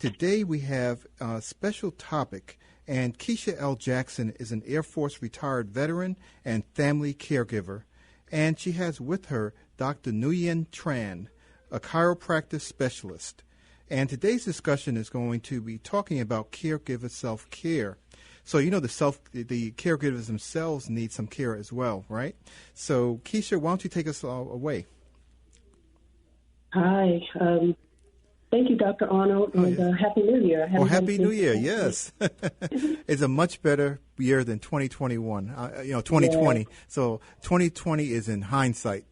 today we have a special topic, and Keisha L. Jackson is an Air Force retired veteran and family caregiver, and she has with her Dr. Nguyen Tran, a chiropractor specialist. And today's discussion is going to be talking about caregiver self-care. So, you know, the caregivers themselves need some care as well, right? So, Keisha, why don't you take us away? Hi. Thank you, Dr. Arnold, and yes. Happy New Year. Happy New Year, yes. It's a much better year than 2021, 2020. Yeah. So 2020 is in hindsight.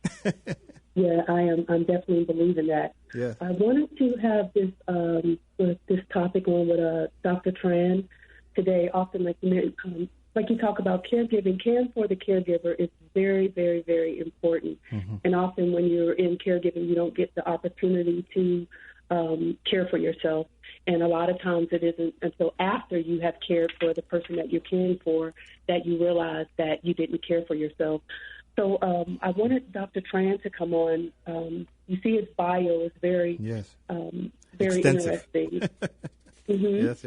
Yeah, I'm definitely believing that. Yeah. I wanted to have this topic on with Dr. Tran today. Often, like you talk about caregiving, caring for the caregiver is very, very, very important. Mm-hmm. And often when you're in caregiving, you don't get the opportunity to care for yourself. And a lot of times it isn't until after you have cared for the person that you're caring for that you realize that you didn't care for yourself. So I wanted Dr. Tran to come on. You see his bio is very extensive. Interesting. Mm-hmm. Yes.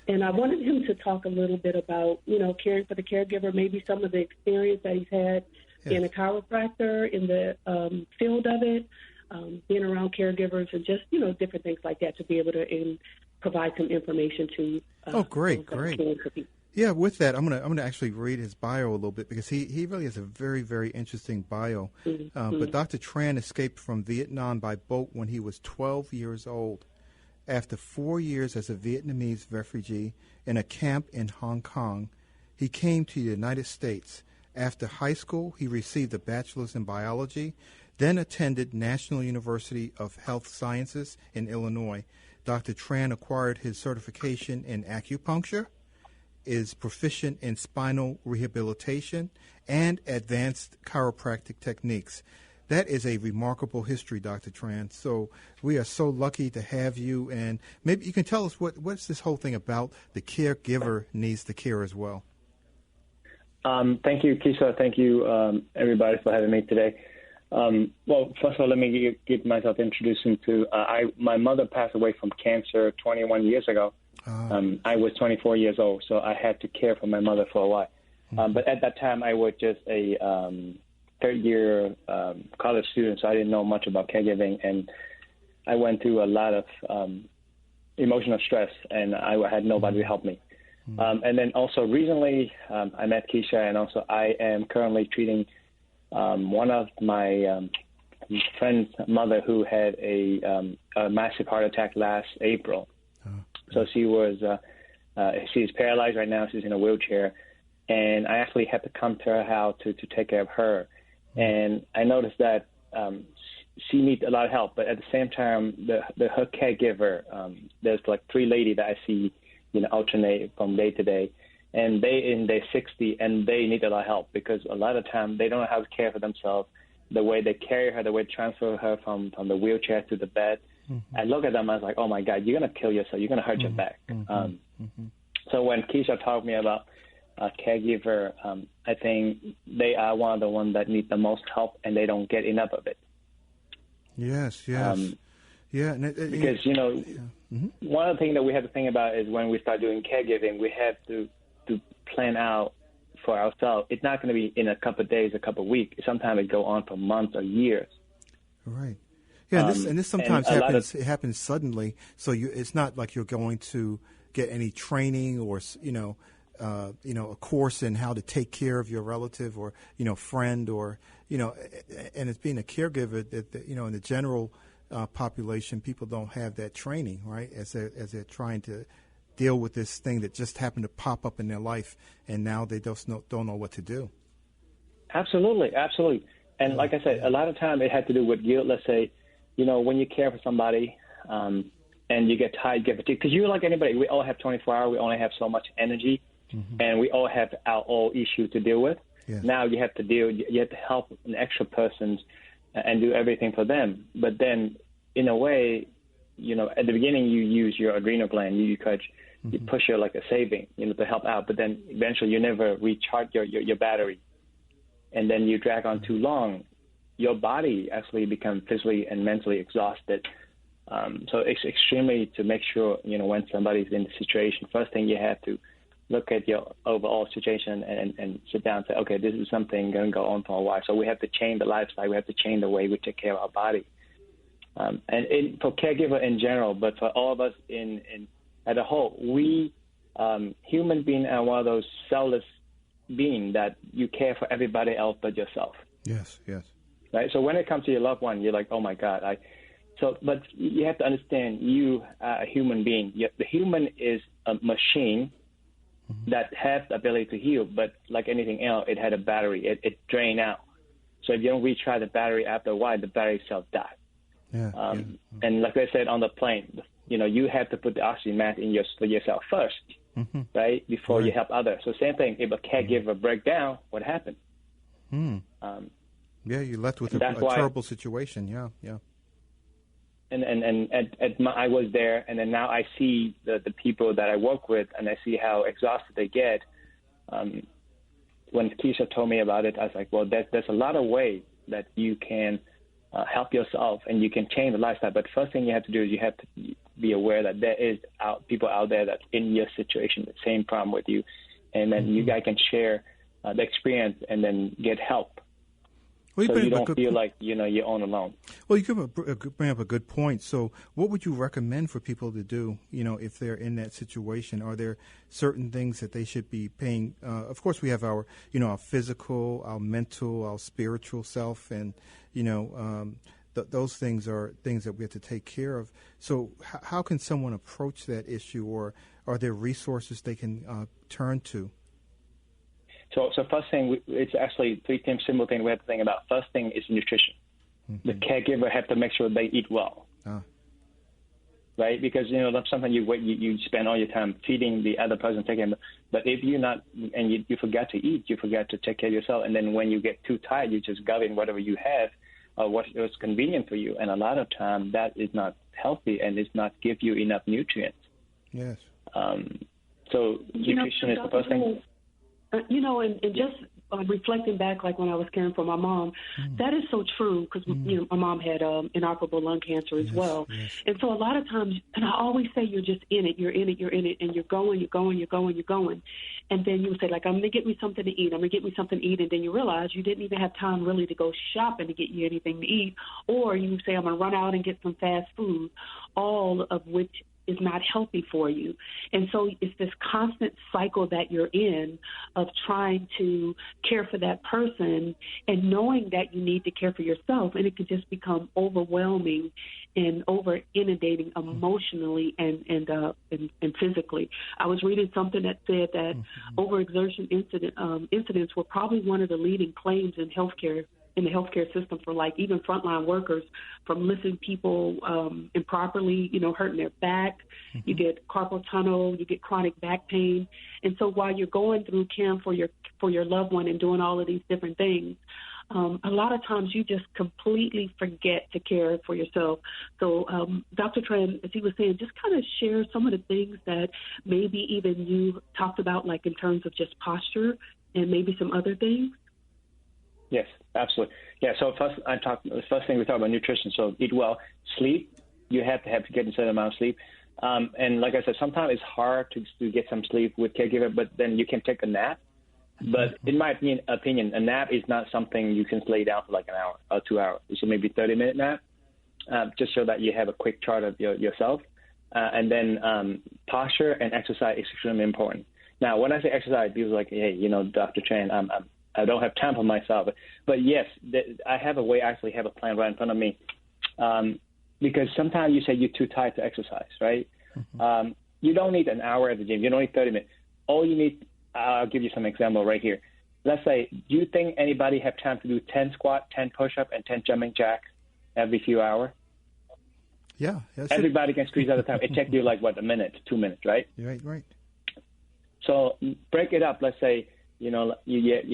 And I wanted him to talk a little bit about, caring for the caregiver, maybe some of the experience that he's had being a chiropractor in the field of it, being around caregivers, and just, different things like that to be able to provide some information to. Great. Yeah, with that, I'm gonna actually read his bio a little bit because he really has a very, very interesting bio. Mm-hmm. But Dr. Tran escaped from Vietnam by boat when he was 12 years old. After 4 years as a Vietnamese refugee in a camp in Hong Kong, he came to the United States. After high school, he received a bachelor's in biology, then attended National University of Health Sciences in Illinois. Dr. Tran acquired his certification in acupuncture, is proficient in spinal rehabilitation, and advanced chiropractic techniques. That is a remarkable history, Dr. Tran. So we are so lucky to have you. And maybe you can tell us what's this whole thing about the caregiver needs the care as well. Thank you, Keisha. Thank you, everybody, for having me today. Well, first of all, let me get myself introduced into my mother passed away from cancer 21 years ago. I was 24 years old, so I had to care for my mother for a while. But at that time, I was just a third-year college student, so I didn't know much about caregiving, and I went through a lot of emotional stress, and I had nobody to help me. And then also recently, I met Keisha, and also I am currently treating one of my friend's mother who had a massive heart attack last April. So she was she's paralyzed right now. She's in a wheelchair, and I actually had to come to her house to take care of her. And I noticed that she needs a lot of help, but at the same time, her caregiver, there's like three ladies that I see, alternate from day to day, and they in their 60s, and they need a lot of help because a lot of time they don't know how to care for themselves. The way they carry her, the way they transfer her from the wheelchair to the bed. Mm-hmm. I look at them, I was like, oh my God, you're going to kill yourself. You're going to hurt your back. So when Keisha talked to me about a caregiver, I think they are one of the ones that need the most help, and they don't get enough of it. Yes. Because, one of the things that we have to think about is when we start doing caregiving, we have to plan out for ourselves. It's not going to be in a couple of days, a couple of weeks. Sometimes it go on for months or years. Right. Yeah, and this sometimes happens. It happens suddenly, so it's not like you're going to get any training or a course in how to take care of your relative or friend or and it's being a caregiver that in the general population, people don't have that training, right? As they're trying to deal with this thing that just happened to pop up in their life, and now they don't know what to do. Absolutely. And like I said, a lot of time it had to do with guilt. Let's say, when you care for somebody and you get tired, you get fatigued, because you're like anybody. We all have 24 hours. We only have so much energy, and we all have our own issue to deal with. Yeah. Now you have to help an extra person and do everything for them. But then, in a way, at the beginning you use your adrenal gland, you push your like a saving, to help out. But then eventually you never recharge your battery, and then you drag on too long. Your body actually becomes physically and mentally exhausted. So it's extremely to make sure, when somebody's in the situation, first thing you have to look at your overall situation and sit down and say, okay, this is something going to go on for a while. So we have to change the lifestyle. We have to change the way we take care of our body. For caregiver in general, but for all of us at a whole, we human beings are one of those selfless beings that you care for everybody else but yourself. Yes, yes. Right? So when it comes to your loved one, you're like, oh, my God. But you have to understand you are a human being. The human is a machine that has the ability to heal, but like anything else, it had a battery. It drained out. So if you don't recharge the battery after a while, the battery itself dies. Yeah, And like I said on the plane, you have to put the oxygen mask in for yourself first, right, before you help others. So same thing, if a caregiver breaks down, what happened? You're left with a terrible situation. Yeah. And I was there, and then now I see the people that I work with, and I see how exhausted they get. When Keisha told me about it, I was like, well, there's a lot of ways that you can help yourself, and you can change the lifestyle. But first thing you have to do is you have to be aware that there is people out there that's in your situation, the same problem with you, and then you guys can share the experience and then get help. Well, so you don't feel like you're on alone. Well, you bring up a good point. So what would you recommend for people to do, if they're in that situation? Are there certain things that they should be paying? Of course, we have our, our physical, our mental, our spiritual self, and, those things are things that we have to take care of. So how can someone approach that issue, or are there resources they can turn to? So first thing, it's actually three simple things we have to think about. First thing is nutrition. The caregiver have to make sure they eat well, right? Because sometimes you spend all your time feeding the other person, taking. But if you're not, and you forget to eat, you forget to take care of yourself, and then when you get too tired, you just gulp in whatever you have, or what is convenient for you. And a lot of time that is not healthy and does not give you enough nutrients. Yes. So nutrition is the first thing. And just reflecting back, like when I was caring for my mom, that is so true because, my mom had inoperable lung cancer as well. Yes. And so a lot of times, and I always say you're just in it, and you're going. And then you would say, like, I'm going to get me something to eat. And then you realize you didn't even have time really to go shopping to get you anything to eat. Or you say, I'm going to run out and get some fast food, all of which is not healthy for you. And so it's this constant cycle that you're in of trying to care for that person and knowing that you need to care for yourself. And it could just become overwhelming and over inundating emotionally and physically. I was reading something that said that overexertion incidents were probably one of the leading claims in the healthcare system for, like, even frontline workers, from lifting people improperly, hurting their back. You get carpal tunnel, you get chronic back pain. And so while you're going through care for your loved one and doing all of these different things, a lot of times you just completely forget to care for yourself. So Dr. Tran, as he was saying, just kind of share some of the things that maybe even you talked about, like in terms of just posture and maybe some other things. Yes, absolutely. Yeah. So first thing we talk about nutrition. So eat well, sleep. You have to get a certain amount of sleep. And like I said, sometimes it's hard to get some sleep with caregiver, but then you can take a nap. But in my opinion, a nap is not something you can lay down for like an hour or 2 hours. So maybe 30-minute nap, just so that you have a quick chart of yourself. And then posture and exercise is extremely important. Now, when I say exercise, people are like, hey, Dr. Tran, I don't have time for myself. But yes, I have a way. I actually have a plan right in front of me. Because sometimes you say you're too tired to exercise, right? You don't need an hour at the gym. You don't need 30 minutes. All you need, I'll give you some example right here. Let's say, do you think anybody have time to do 10 squat, 10 push-up, and 10 jumping jacks every few hours? Yeah. Everybody can squeeze out the time. It takes you like, a minute, 2 minutes, right? Right. So break it up. Let's say, you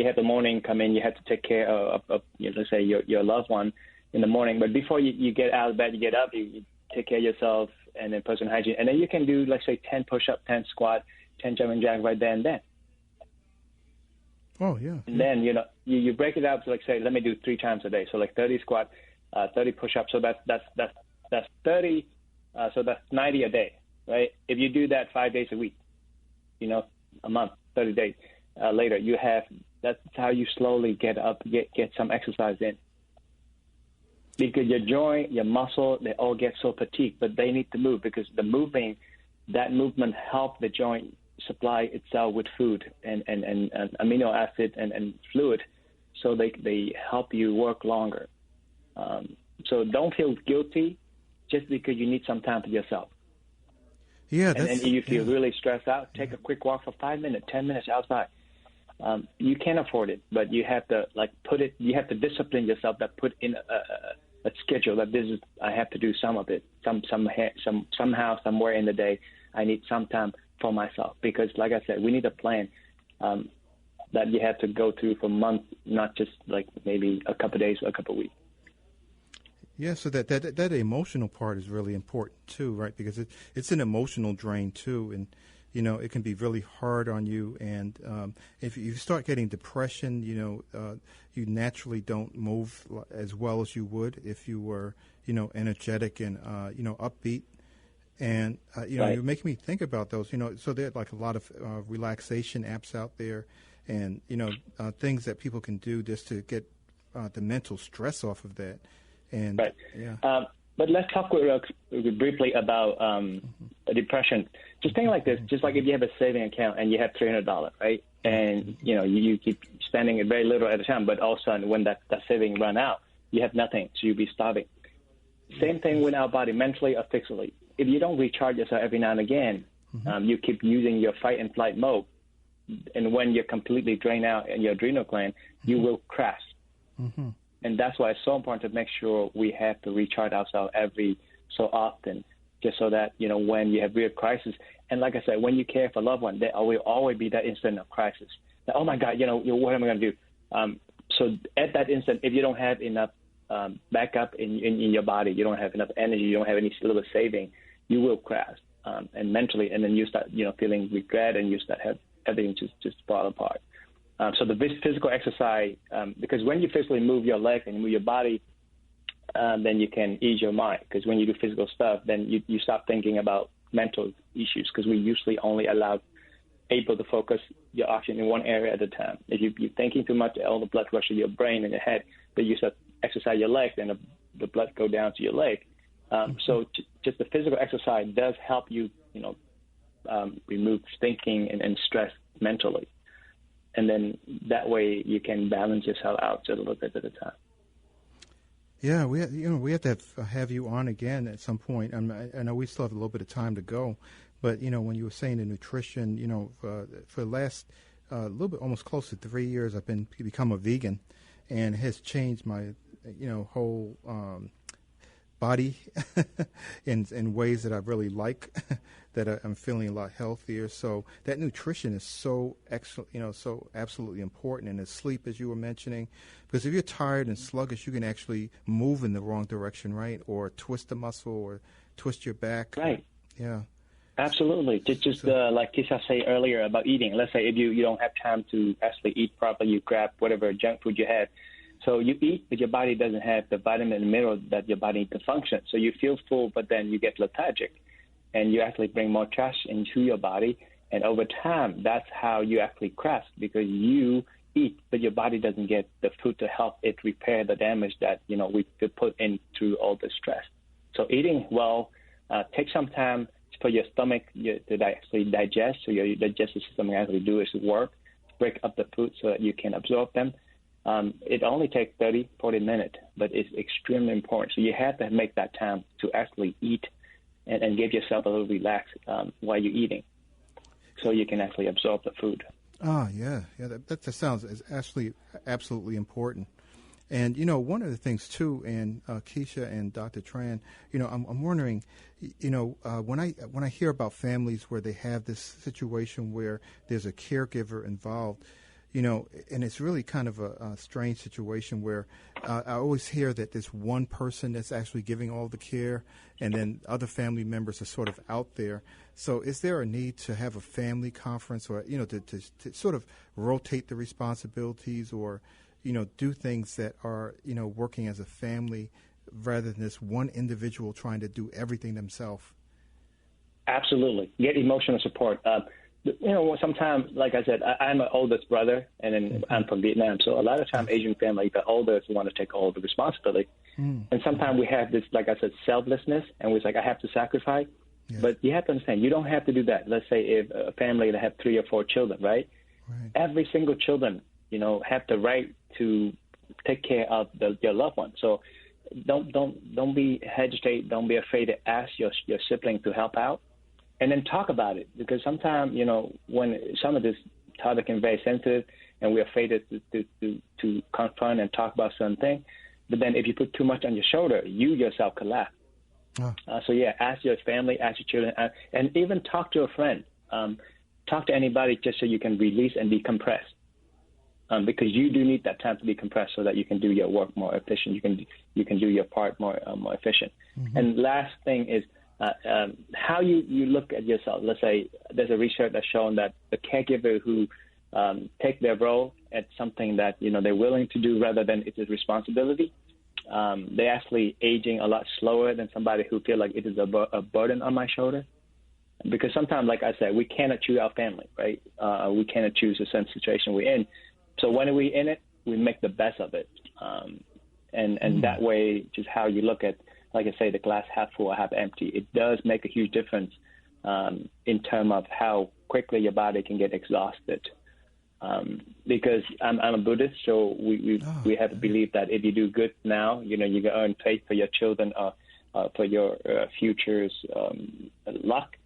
have the morning come in, you have to take care of let's say your loved one in the morning. But before you get out of bed, you get up, you take care of yourself, and then personal hygiene. And then you can do, let's say, 10 push-up, 10 squat, 10 jumping jack right there and then. Oh, yeah. And then, you break it up to, like, say, let me do 3 times a day. So like 30 squat, 30 push-ups. So that's 30 So that's 90 a day, right? If you do that 5 days a week, a month, 30 days later, that's how you slowly get up, get some exercise in. Because your joint, your muscle, they all get so fatigued, but they need to move because that movement helps the joint supply itself with food and amino acid and fluid, so they help you work longer. So don't feel guilty just because you need some time to yourself. Yeah, and if you feel really stressed out, take a quick walk for 5 minutes, 10 minutes outside. You can afford it, but you have to you have to discipline yourself, that put in a schedule that I have to do some of it, somehow, somewhere in the day, I need some time for myself. Because like I said, we need a plan that you have to go through for months, not just like maybe a couple of days or a couple of weeks. Yeah, so that emotional part is really important too, right? Because it's an emotional drain too, and it can be really hard on you. And if you start getting depression, you naturally don't move as well as you would if you were, energetic and upbeat. And right. You're making me think about those. So there are like a lot of relaxation apps out there, and things that people can do just to get the mental stress off of that. And right. Yeah. But let's talk briefly about depression. Just think like this: just like if you have a saving account and you have $300, right? And you keep spending it very little at a time, but all of a sudden when that saving run out, you have nothing, so you'll be starving. Same thing with our body, mentally or physically. If you don't recharge yourself every now and again, you keep using your fight and flight mode, and when you're completely drained out in your adrenal gland, you will crash. Mm-hmm. And that's why it's so important to make sure we have to recharge ourselves every so often, just so that, when you have real crisis. And like I said, when you care for a loved one, there will always be that instant of crisis. That, oh, my God, what am I going to do? So at that instant, if you don't have enough backup in your body, you don't have enough energy, you don't have any little saving, you will crash. And mentally, and then you start, feeling regret, and you start everything just fall apart. So the physical exercise, because when you physically move your leg and move your body, then you can ease your mind. Because when you do physical stuff, then you stop thinking about mental issues, because we usually only able to focus your oxygen in one area at a time. If you're thinking too much, all the blood rush to your brain and your head, then you start exercise your leg, then the blood go down to your leg. So just the physical exercise does help you, remove thinking and stress mentally. And then that way you can balance yourself out just a little bit at a time. Yeah, we have to have you on again at some point. I know we still have a little bit of time to go, but when you were saying the nutrition, for the last little bit, almost close to 3 years, I've become a vegan, and it has changed my whole body in ways that I really like, that I'm feeling a lot healthier. So that nutrition is so excellent, so absolutely important. And the sleep, as you were mentioning, because if you're tired and sluggish, you can actually move in the wrong direction, right? Or twist a muscle or twist your back. Right. Yeah. Absolutely. Just like Keisha said earlier about eating. Let's say if you don't have time to actually eat properly, you grab whatever junk food you have. So you eat, but your body doesn't have the vitamin and mineral that your body needs to function. So you feel full, but then you get lethargic, and you actually bring more trash into your body. And over time, that's how you actually crash, because you eat, but your body doesn't get the food to help it repair the damage that we put in through all the stress. So eating well, take some time for your stomach to actually digest, so your digestive system can actually do its work, break up the food so that you can absorb them. It only takes 30, 40 minutes, but it's extremely important. So you have to make that time to actually eat and give yourself a little relax while you're eating, so you can actually absorb the food. Oh, yeah. That sounds absolutely important. And, one of the things, too, and Keisha and Dr. Tran, I'm wondering, when I hear about families where they have this situation where there's a caregiver involved, and it's really kind of a strange situation where I always hear that there's one person that's actually giving all the care, and then other family members are sort of out there. So is there a need to have a family conference, or, to sort of rotate the responsibilities, or, do things that are, working as a family rather than this one individual trying to do everything themselves. Absolutely. Get emotional support. Sometimes, like I said, I'm an oldest brother, and then I'm from Vietnam. So a lot of times, Asian families, the oldest want to take all the responsibility. And sometimes we have this, like I said, selflessness, and we're like, I have to sacrifice. Yes. But you have to understand, you don't have to do that. Let's say if a family that have 3 or 4 children, right? Every single children, have the right to take care of your loved one. So don't be hesitate. Don't be afraid to ask your sibling to help out. And then talk about it, because sometimes, when some of this topic is very sensitive and we're afraid to confront and talk about certain things, but then if you put too much on your shoulder, you yourself could laugh. Ask your family, ask your children, and even talk to a friend. Talk to anybody just so you can release and decompress, because you do need that time to decompress so that you can do your work more efficient. You can do your part more efficient. And last thing is, how you look at yourself. Let's say there's a research that's shown that the caregiver who take their role at something that they're willing to do rather than it's a responsibility, they're actually aging a lot slower than somebody who feel like it is a burden on my shoulder. Because sometimes, like I said, we cannot choose our family, right? We cannot choose the same situation we're in. So when we're in it, we make the best of it, and that way, just how you look at. Like I say, the glass half full or half empty, it does make a huge difference in terms of how quickly your body can get exhausted. Because I'm a Buddhist, so we have to believe that if you do good now, you can earn faith for your children or for your future's luck.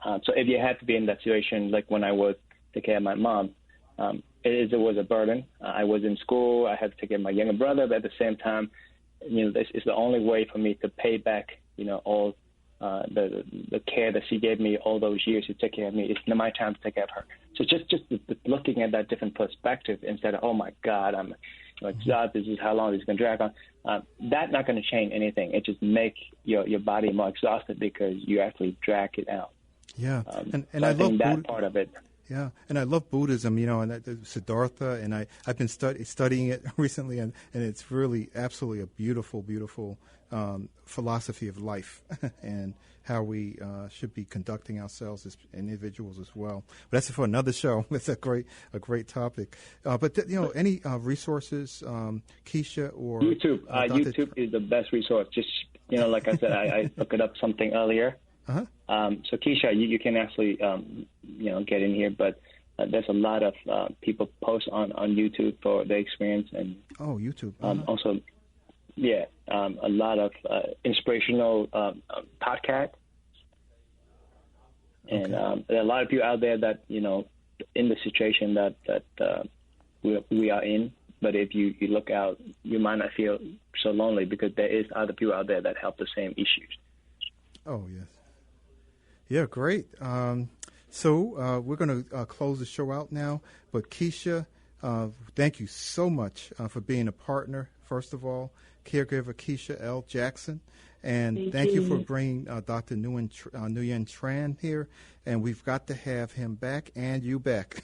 So if you had to be in that situation, like when I was taking care of my mom, it was a burden. I was in school, I had to take care of my younger brother, but at the same time, this is the only way for me to pay back, all the care that she gave me all those years to take care of me. It's my time to take care of her. So just looking at that different perspective instead of, oh my God, I'm exhausted. This is how long this is going to drag on. That's not going to change anything. It just make your body more exhausted because you actually drag it out. Yeah, and I love that part of it. Yeah, and I love Buddhism, and Siddhartha, and I've been studying it recently, and it's really absolutely a beautiful, beautiful philosophy of life and how we should be conducting ourselves as individuals as well. But that's for another show. It's a great topic. But any resources, Keisha or YouTube? YouTube is the best resource. Just like I said, I looked up something earlier. So Keisha, you can actually get in here, but there's a lot of people post on YouTube for their experience, and YouTube also a lot of inspirational podcasts, and there are a lot of people out there that in the situation that we are in. But if you look out, you might not feel so lonely because there is other people out there that have the same issues. Oh yes. Yeah, great. So we're going to close the show out now. But Keisha, thank you so much for being a partner, first of all. Caregiver Keisha L. Jackson. And thank you for bringing Dr. Nguyen Tran here. And we've got to have him back and you back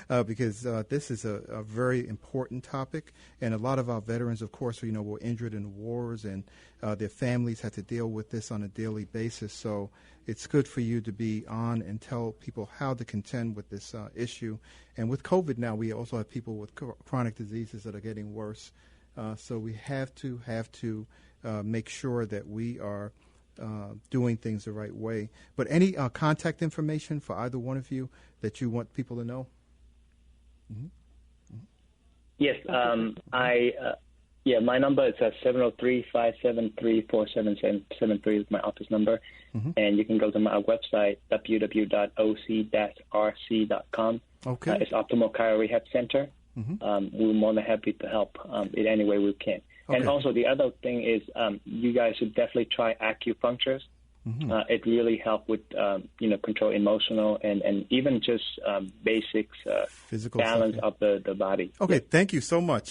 because this is a very important topic. And a lot of our veterans, of course, were injured in wars, and their families had to deal with this on a daily basis. So it's good for you to be on and tell people how to contend with this issue. And with COVID now, we also have people with chronic diseases that are getting worse. So we have to make sure that we are doing things the right way. But any contact information for either one of you that you want people to know? Yes, my number is 703-573-4773 is my office number. And you can go to my website, www.oc-rc.com. Okay. It's Optimal Chiro Rehab Center. We're more than happy to help in any way we can. Okay. And also the other thing is you guys should definitely try acupuncture. It really helps with control emotional and even just basics physical balance of the body. Okay, thank you so much.